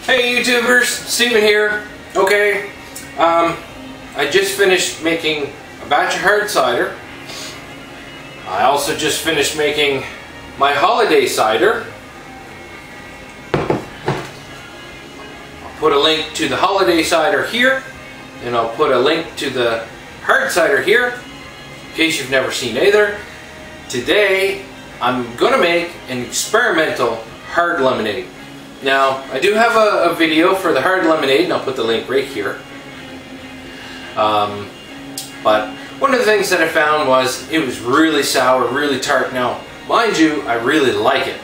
Hey YouTubers, Steven here. Okay, I just finished making a batch of hard cider. I also just finished making my holiday cider. I'll put a link to the holiday cider here, and I'll put a link to the hard cider here, in case you've never seen either. Today, I'm gonna make an experimental hard lemonade. Now, I do have a video for the hard lemonade, and I'll put the link right here. But one of the things that I found was it was really sour, really tart. Now, mind you, I really like it.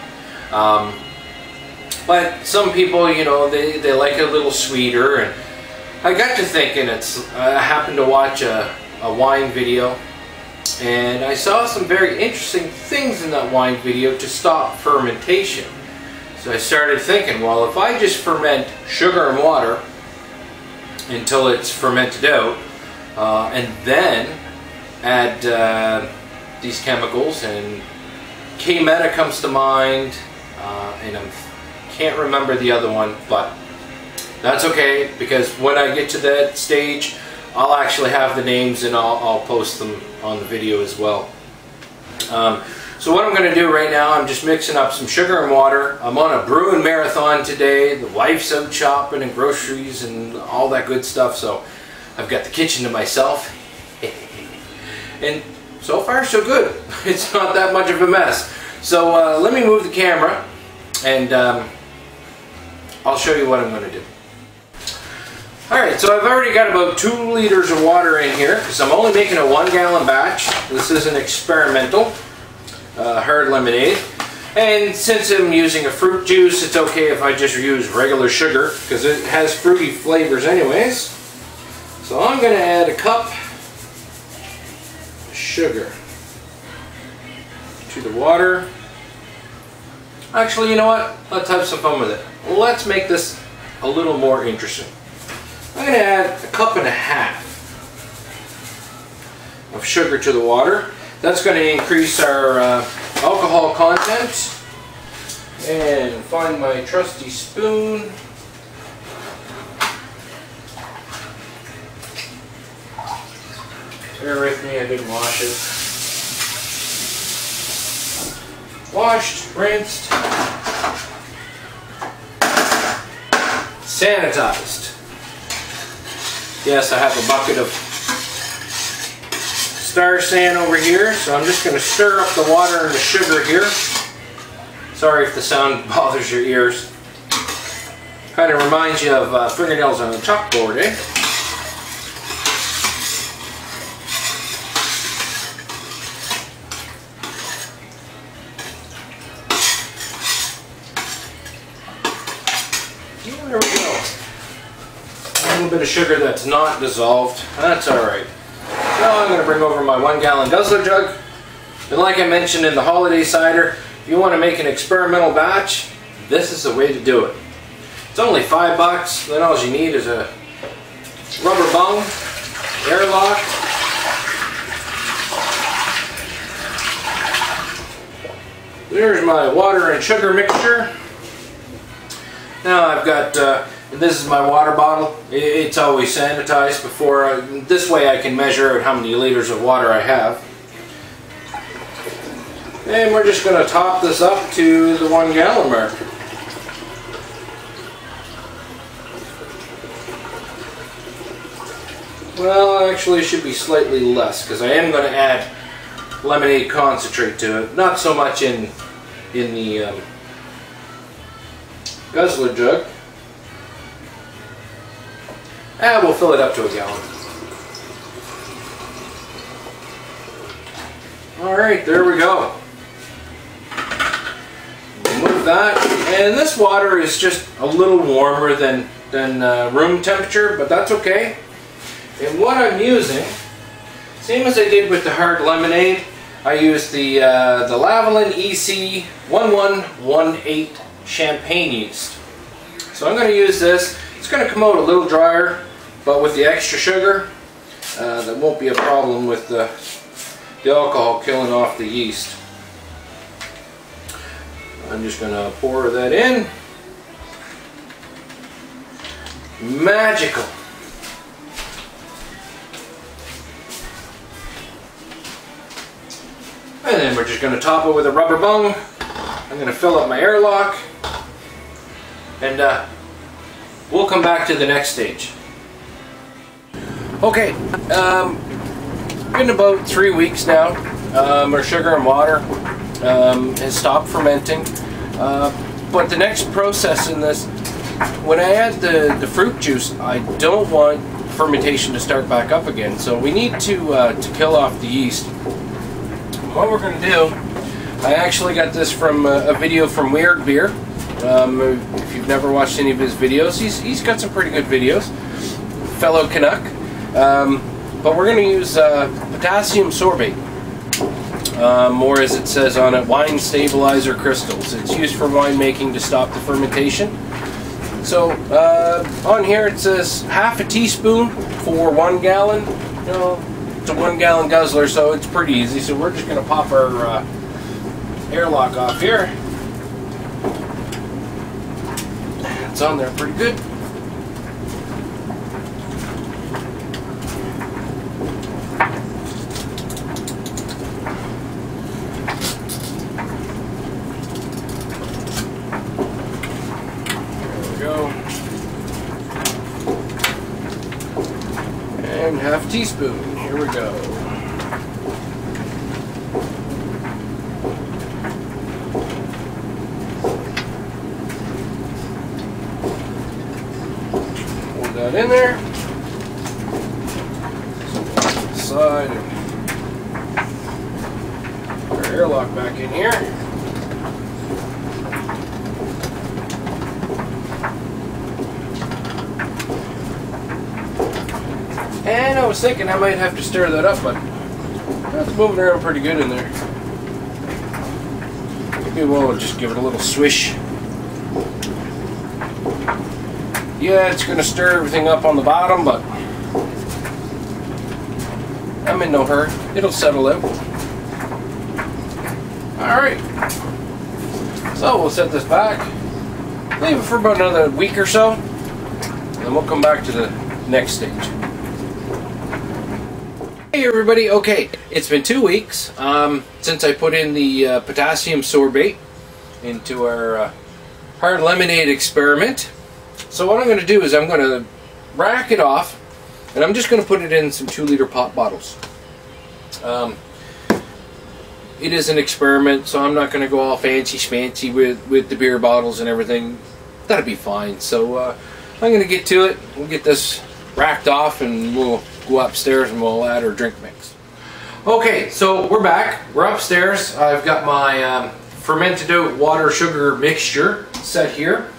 But some people, you know, they like it a little sweeter. And I got to thinking, I happened to watch a wine video, and I saw some very interesting things in that wine video to stop fermentation. So I started thinking, well, if I just ferment sugar and water until it's fermented out, and then add these chemicals, and K-Meta comes to mind, and I can't remember the other one, but that's okay, because when I get to that stage, I'll actually have the names, and I'll post them on the video as well. So what I'm going to do right now, I'm just mixing up some sugar and water. I'm on a brewing marathon today. The wife's out shopping and groceries and all that good stuff, so I've got the kitchen to myself. And so far so good. It's not that much of a mess. So let me move the camera, and I'll show you what I'm going to do. Alright, so I've already got about 2 liters of water in here, because I'm only making a 1 gallon batch. This is an experimental hard lemonade, and since I'm using a fruit juice, it's okay if I just use regular sugar because it has fruity flavors anyways. So I'm going to add a cup of sugar to the water. Actually, you know what? Let's have some fun with it. Let's make this a little more interesting. I'm going to add a cup and a half of sugar to the water. That's going to increase our alcohol content. And find my trusty spoon. Bear with me, I didn't wash it. Washed, rinsed, sanitized. Yes, I have a bucket of Star San over here, so I'm just going to stir up the water and the sugar here. Sorry if the sound bothers your ears. Kind of reminds you of fingernails on a chalkboard, eh? There we go. A little bit of sugar that's not dissolved. That's alright. Now I'm going to bring over my 1 gallon guzzler jug, and like I mentioned in the holiday cider, if you want to make an experimental batch, this is the way to do it. It's only $5, then all you need is a rubber bung, airlock, there's my water and sugar mixture. Now I've got this is my water bottle. It's always sanitized before. This way I can measure out how many liters of water I have. And we're just going to top this up to the 1 gallon mark. Well, actually it should be slightly less, because I am going to add lemonade concentrate to it. Not so much in the guzzler jug. And we'll fill it up to 1 gallon. Alright, there we go. Move that. And this water is just a little warmer than room temperature, but that's okay. And what I'm using, same as I did with the hard lemonade, I used the Lavalin EC 1118 champagne yeast. So I'm going to use this. It's going to come out a little drier, but with the extra sugar, that won't be a problem with the alcohol killing off the yeast. I'm just going to pour that in. magical. And then we're just going to top it with a rubber bung. I'm going to fill up my airlock. And we'll come back to the next stage. Okay, been about 3 weeks now. Our sugar and water has stopped fermenting. But the next process in this, when I add the fruit juice, I don't want fermentation to start back up again. So we need to kill off the yeast. What we're going to do, I actually got this from a video from Weird Beer. If you've never watched any of his videos, he's got some pretty good videos. Fellow Canuck. But we're going to use potassium sorbate. Or as it says on it, wine stabilizer crystals. It's used for winemaking to stop the fermentation. So on here it says half a teaspoon for 1 gallon. You know, it's a 1 gallon guzzler, so it's pretty easy. So we're just going to pop our airlock off here. It's on there pretty good. And half a teaspoon. Here we go. Hold that in there. Side and our airlock back in here. And I was thinking I might have to stir that up, but it's moving around pretty good in there. Maybe we'll just give it a little swish. Yeah, it's going to stir everything up on the bottom, but I'm in no hurry. It'll settle out. Alright. So we'll set this back. Leave it for about another week or so. And then we'll come back to the next stage. Hey everybody, okay, it's been 2 weeks since I put in the potassium sorbate into our hard lemonade experiment. So what I'm going to do is I'm going to rack it off, and I'm just going to put it in some 2-liter pop bottles. It is an experiment, so I'm not going to go all fancy schmancy with the beer bottles and everything. That'll be fine. So I'm going to get to it. We'll get this racked off and we'll go upstairs and we'll add our drink mix. Okay, so we're back. We're upstairs. I've got my fermented out water sugar mixture set here.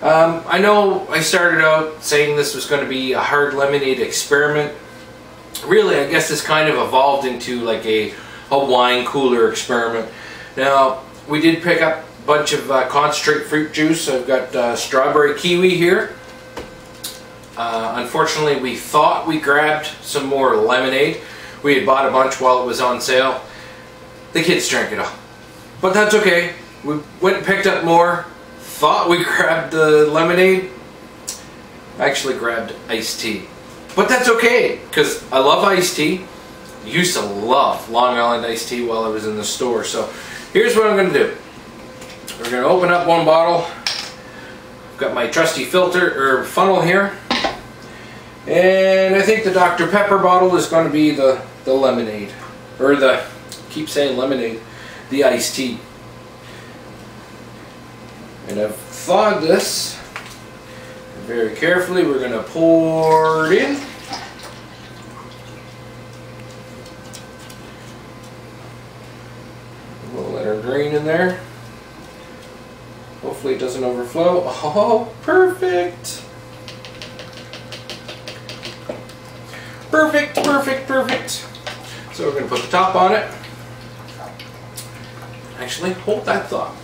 I know I started out saying this was going to be a hard lemonade experiment. Really, I guess this kind of evolved into like a wine cooler experiment. Now, we did pick up a bunch of concentrate fruit juice. I've got strawberry kiwi here. Unfortunately, we thought we grabbed some more lemonade. We had bought a bunch while it was on sale. The kids drank it all. But that's okay. We went and picked up more. Thought we grabbed the lemonade. Actually grabbed iced tea. But that's okay, because I love iced tea. Used to love Long Island iced tea while I was in the store. So here's what I'm going to do. We're going to open up one bottle. I've got my trusty filter or funnel here. And I think the Dr. Pepper bottle is going to be the lemonade. Or the, I keep saying lemonade, the iced tea. And I've thawed this. Very carefully, we're going to pour it in. We'll let our drain in there. Hopefully it doesn't overflow. Oh, perfect! Perfect, perfect, perfect. So we're going to put the top on it. Actually, hold that thought.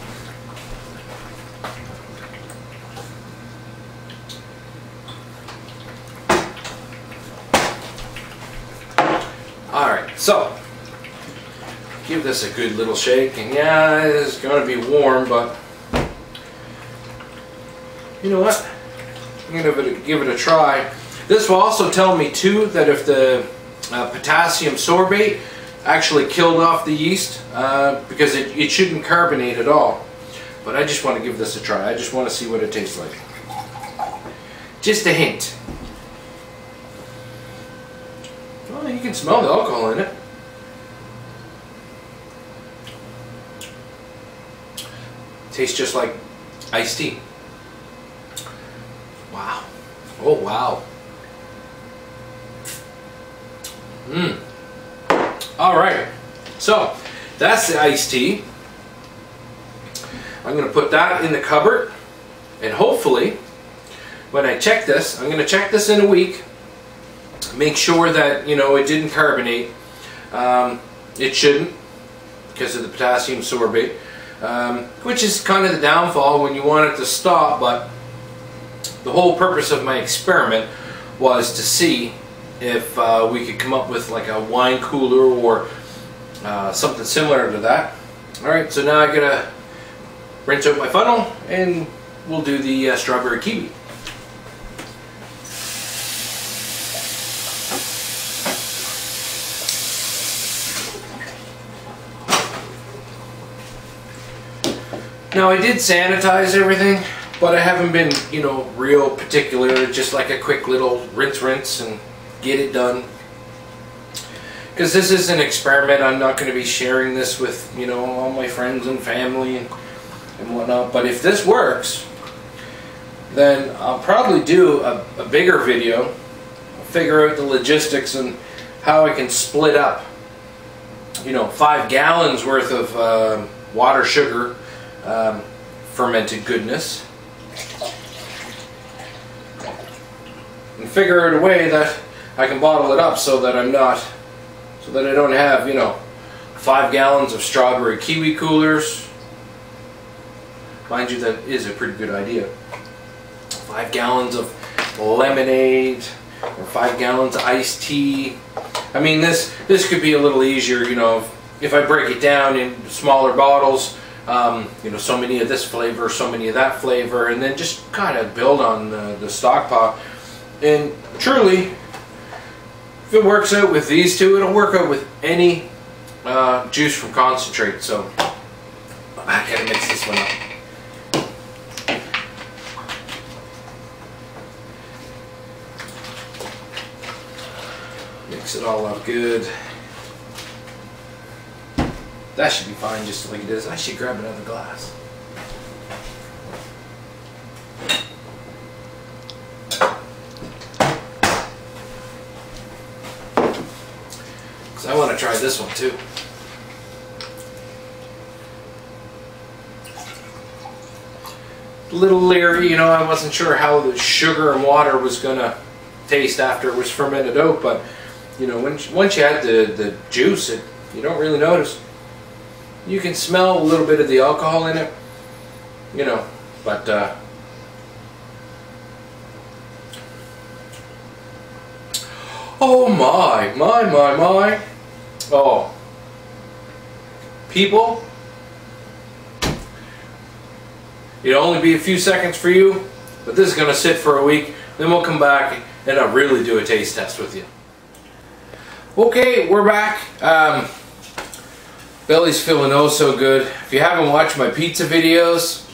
Alright, so give this a good little shake, and yeah, it's going to be warm, but you know what? I'm going to give it a try. This will also tell me too that if the potassium sorbate actually killed off the yeast, because it shouldn't carbonate at all. But I just want to give this a try. I just want to see what it tastes like. Just a hint. Well, you can smell the alcohol in it. Tastes just like iced tea. Wow. Oh, wow. Alright. So, that's the iced tea. I'm going to put that in the cupboard. And hopefully, when I check this, I'm going to check this in a week. Make sure that, you know, it didn't carbonate. It shouldn't, because of the potassium sorbate. Which is kind of the downfall when you want it to stop, but the whole purpose of my experiment was to see if we could come up with like a wine cooler or something similar to that. Alright, so now I gotta rinse out my funnel and we'll do the strawberry kiwi. Now I did sanitize everything, but I haven't been, you know, real particular. Just like a quick little rinse and get it done. Because this is an experiment. I'm not going to be sharing this with, you know, all my friends and family and whatnot. But if this works, then I'll probably do a bigger video. I'll figure out the logistics and how I can split up, you know, 5 gallons worth of water, sugar, fermented goodness, and figure out a way that I can bottle it up so that I don't have, you know, 5 gallons of strawberry kiwi coolers. Mind you, that is a pretty good idea. 5 gallons of lemonade or 5 gallons of iced tea. I mean, this could be a little easier, you know, if I break it down in smaller bottles. You know, so many of this flavor, so many of that flavor, and then just kind of build on the stockpot. And truly, if it works out with these two, it'll work out with any juice from concentrate. So I gotta mix this one up. Mix it all up good. That should be fine just like it is. I should grab another glass. Because I want to try this one too. A little leery, you know, I wasn't sure how the sugar and water was going to taste after it was fermented out, but, you know, once you add the juice, you don't really notice. You can smell a little bit of the alcohol in it, you know, but oh my. Oh, people, it'll only be a few seconds for you, but this is going to sit for a week. Then we'll come back and I'll really do a taste test with you. Okay, we're back. Belly's feeling oh so good. If you haven't watched my pizza videos,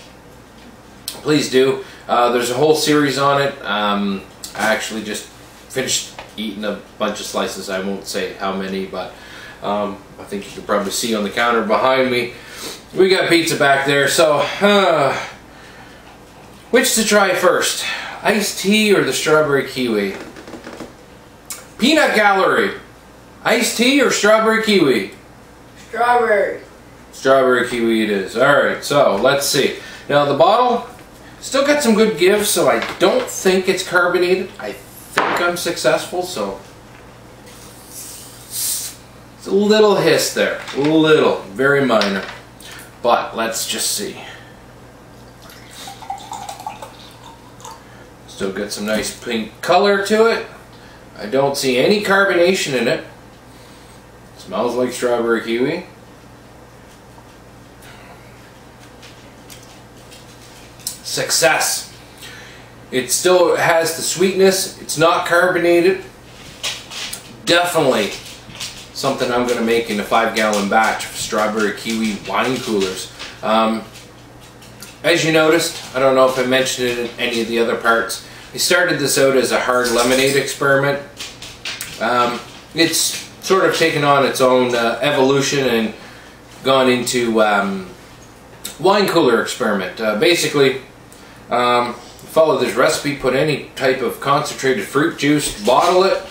please do. There's a whole series on it. I actually just finished eating a bunch of slices. I won't say how many, but I think you can probably see on the counter behind me. We got pizza back there, so which to try first? Iced tea or the strawberry kiwi? Peanut gallery. Iced tea or strawberry kiwi? Strawberry. Strawberry kiwi it is. Alright, so let's see. Now the bottle still got some good give, so I don't think it's carbonated. I think I'm successful, so it's a little hiss there. A little, very minor. But let's just see. Still got some nice pink color to it. I don't see any carbonation in it. Smells like strawberry kiwi. Success. It still has the sweetness. It's not carbonated. Definitely something I'm going to make in a 5-gallon batch of strawberry kiwi wine coolers. As you noticed, I don't know if I mentioned it in any of the other parts, I started this out as a hard lemonade experiment. It's sort of taken on its own evolution and gone into wine cooler experiment. Basically, follow this recipe, put any type of concentrated fruit juice, bottle it,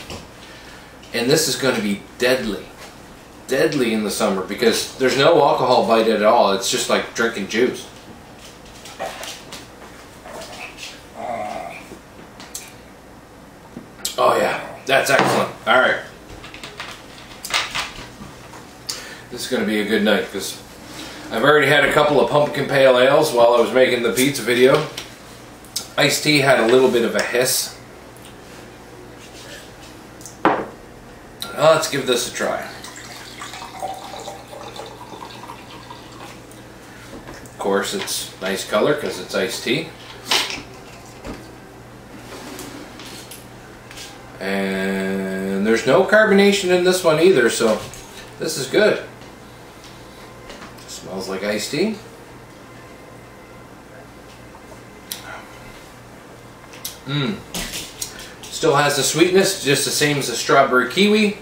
and this is going to be deadly. Deadly in the summer because there's no alcohol bite at all. It's just like drinking juice. Oh yeah, that's excellent. Alright. This is going to be a good night because I've already had a couple of pumpkin pale ales while I was making the pizza video. Iced tea had a little bit of a hiss. Let's give this a try. Of course, it's nice color because it's iced tea. And there's no carbonation in this one either, so this is good. Smells like iced tea. Still has the sweetness, just the same as the strawberry kiwi.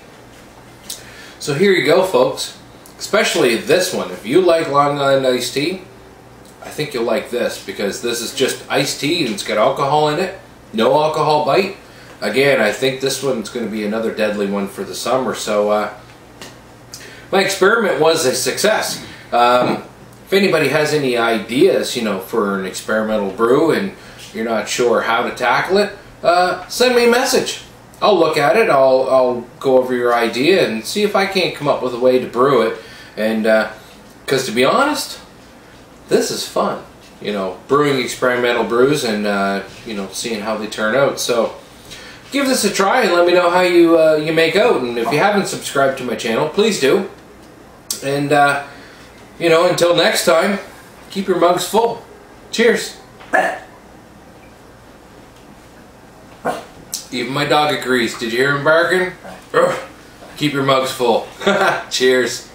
So here you go, folks. Especially this one. If you like Long Island iced tea, I think you'll like this because this is just iced tea and it's got alcohol in it. No alcohol bite. Again, I think this one's going to be another deadly one for the summer. So my experiment was a success. If anybody has any ideas, you know, for an experimental brew and you're not sure how to tackle it, send me a message. I'll look at it. I'll go over your idea and see if I can't come up with a way to brew it. And because to be honest, this is fun. You know, brewing experimental brews and you know, seeing how they turn out. So give this a try and let me know how you make out. And if you haven't subscribed to my channel, please do. And you know, until next time, keep your mugs full. Cheers. Even my dog agrees. Did you hear him barking? Keep your mugs full. Cheers.